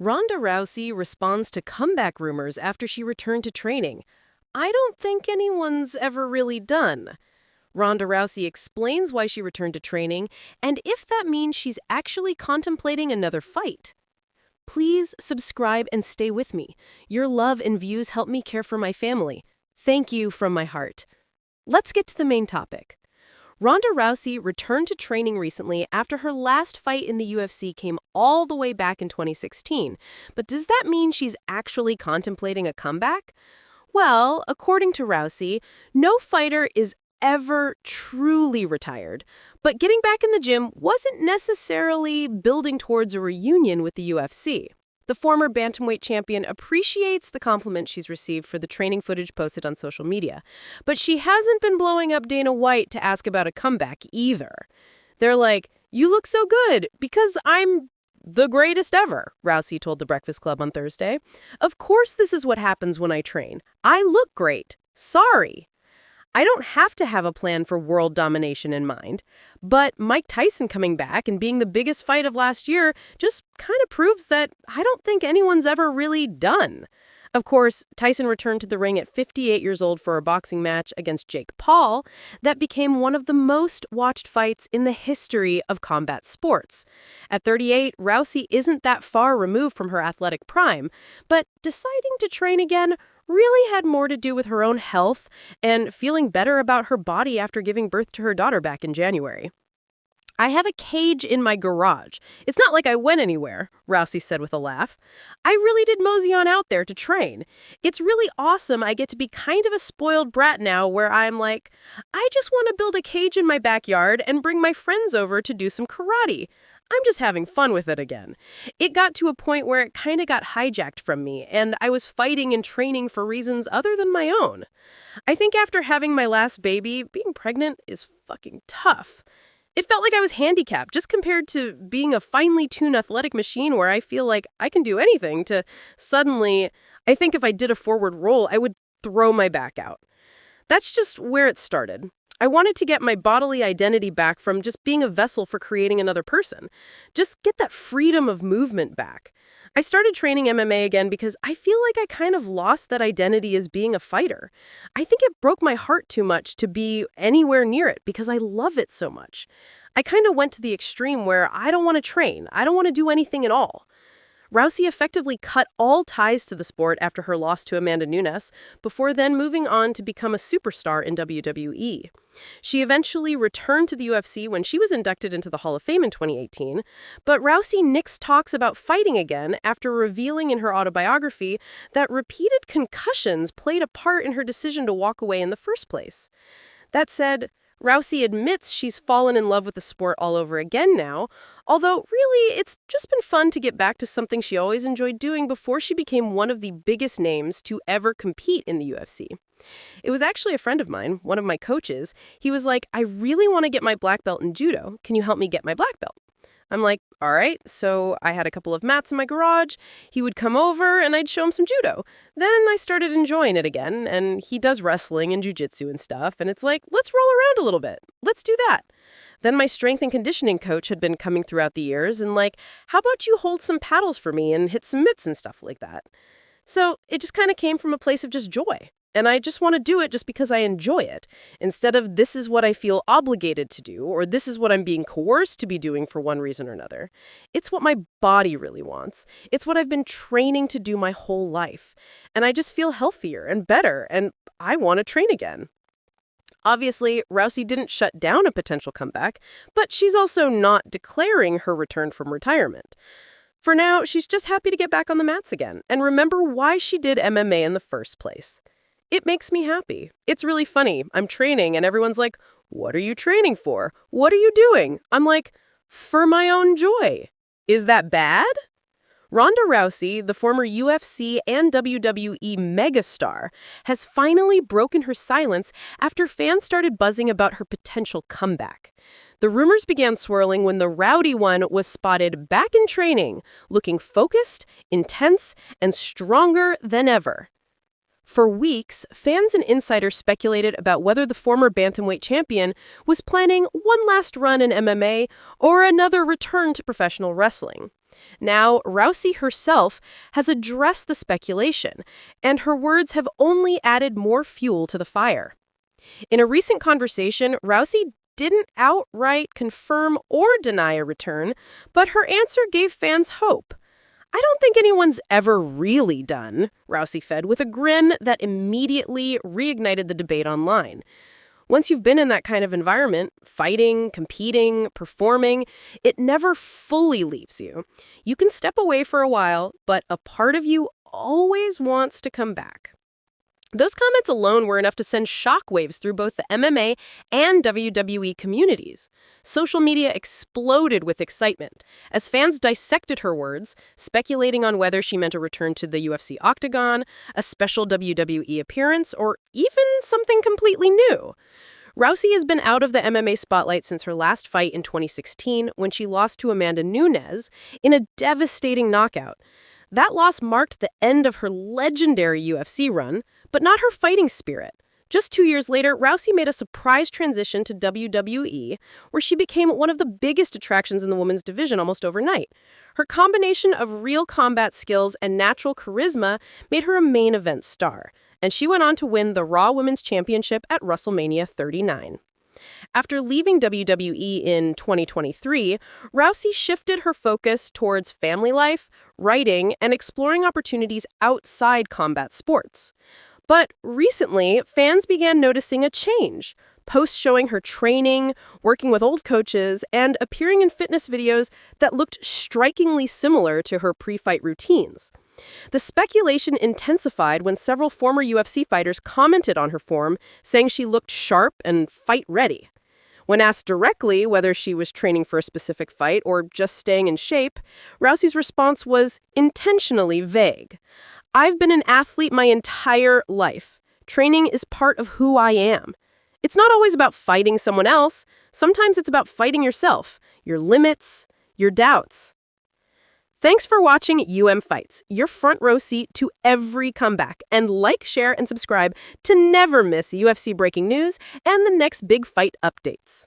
Ronda Rousey responds to comeback rumors after she returned to training. I don't think anyone's ever really done. Ronda Rousey explains why she returned to training and if that means she's actually contemplating another fight. Please subscribe and stay with me. Your love and views help me care for my family. Thank you from my heart. Let's get to the main topic. Ronda Rousey returned to training recently after her last fight in the UFC came all the way back in 2016. But does that mean she's actually contemplating a comeback? Well, according to Rousey, no fighter is ever truly retired. But getting back in the gym wasn't necessarily building towards a reunion with the UFC. The former bantamweight champion appreciates the compliment she's received for the training footage posted on social media. But she hasn't been blowing up Dana White to ask about a comeback either. They're like, "You look so good because I'm the greatest ever," Rousey told The Breakfast Club on Thursday. "Of course this is what happens when I train. I look great. Sorry. I don't have to have a plan for world domination in mind. But Mike Tyson coming back and being the biggest fight of last year just kind of proves that I don't think anyone's ever really done." Of course, Tyson returned to the ring at 58 years old for a boxing match against Jake Paul that became one of the most watched fights in the history of combat sports. At 38, Rousey isn't that far removed from her athletic prime, but deciding to train again really had more to do with her own health and feeling better about her body after giving birth to her daughter back in January. "I have a cage in my garage. It's not like I went anywhere," Rousey said with a laugh. "I really did mosey on out there to train. It's really awesome I get to be kind of a spoiled brat now where I'm like, I just want to build a cage in my backyard and bring my friends over to do some karate. I'm just having fun with it again. It got to a point where it kind of got hijacked from me, and I was fighting and training for reasons other than my own. I think after having my last baby, being pregnant is fucking tough. It felt like I was handicapped just compared to being a finely tuned athletic machine where I feel like I can do anything to suddenly, I think if I did a forward roll, I would throw my back out. That's just where it started. I wanted to get my bodily identity back from just being a vessel for creating another person. Just get that freedom of movement back. I started training MMA again because I feel like I kind of lost that identity as being a fighter. I think it broke my heart too much to be anywhere near it because I love it so much. I kind of went to the extreme where I don't want to train. I don't want to do anything at all. Rousey effectively cut all ties to the sport after her loss to Amanda Nunes, before then moving on to become a superstar in WWE. She eventually returned to the UFC when she was inducted into the Hall of Fame in 2018, but Rousey nixed talks about fighting again after revealing in her autobiography that repeated concussions played a part in her decision to walk away in the first place. That said, Rousey admits she's fallen in love with the sport all over again now, although really it's just been fun to get back to something she always enjoyed doing before she became one of the biggest names to ever compete in the UFC. It was actually a friend of mine, one of my coaches. He was like, "I really want to get my black belt in judo. Can you help me get my black belt?" I'm like, "All right." So I had a couple of mats in my garage. He would come over and I'd show him some judo. Then I started enjoying it again, and he does wrestling and jujitsu and stuff, and it's like, let's roll around a little bit. Let's do that. Then my strength and conditioning coach had been coming throughout the years and like, "How about you hold some paddles for me and hit some mitts and stuff like that?" So it just kind of came from a place of just joy. And I just want to do it just because I enjoy it, instead of this is what I feel obligated to do, or this is what I'm being coerced to be doing for one reason or another. It's what my body really wants. It's what I've been training to do my whole life. And I just feel healthier and better, and I want to train again. Obviously, Rousey didn't shut down a potential comeback, but she's also not declaring her return from retirement. For now, she's just happy to get back on the mats again and remember why she did MMA in the first place. It makes me happy. It's really funny. I'm training and everyone's like, "What are you training for? What are you doing?" I'm like, "For my own joy." Is that bad? Ronda Rousey, the former UFC and WWE megastar, has finally broken her silence after fans started buzzing about her potential comeback. The rumors began swirling when the Rowdy One was spotted back in training, looking focused, intense, and stronger than ever. For weeks, fans and insiders speculated about whether the former bantamweight champion was planning one last run in MMA or another return to professional wrestling. Now, Rousey herself has addressed the speculation, and her words have only added more fuel to the fire. In a recent conversation, Rousey didn't outright confirm or deny a return, but her answer gave fans hope. "I don't think anyone's ever really done," Rousey said with a grin that immediately reignited the debate online. Once you've been in that kind of environment, fighting, competing, performing, it never fully leaves you. You can step away for a while, but a part of you always wants to come back. Those comments alone were enough to send shockwaves through both the MMA and WWE communities. Social media exploded with excitement as fans dissected her words, speculating on whether she meant a return to the UFC Octagon, a special WWE appearance, or even something completely new. Rousey has been out of the MMA spotlight since her last fight in 2016 when she lost to Amanda Nunes in a devastating knockout. That loss marked the end of her legendary UFC run, but not her fighting spirit. Just 2 years later, Rousey made a surprise transition to WWE, where she became one of the biggest attractions in the women's division almost overnight. Her combination of real combat skills and natural charisma made her a main event star, and she went on to win the Raw Women's Championship at WrestleMania 39. After leaving WWE in 2023, Rousey shifted her focus towards family life, writing, and exploring opportunities outside combat sports. But recently, fans began noticing a change. Posts showing her training, working with old coaches, and appearing in fitness videos that looked strikingly similar to her pre-fight routines. The speculation intensified when several former UFC fighters commented on her form, saying she looked sharp and fight-ready. When asked directly whether she was training for a specific fight or just staying in shape, Rousey's response was intentionally vague. "I've been an athlete my entire life. Training is part of who I am. It's not always about fighting someone else. Sometimes it's about fighting yourself, your limits, your doubts." Thanks for watching Fights, your front row seat to every comeback. And like, share, and subscribe to never miss UFC breaking news and the next big fight updates.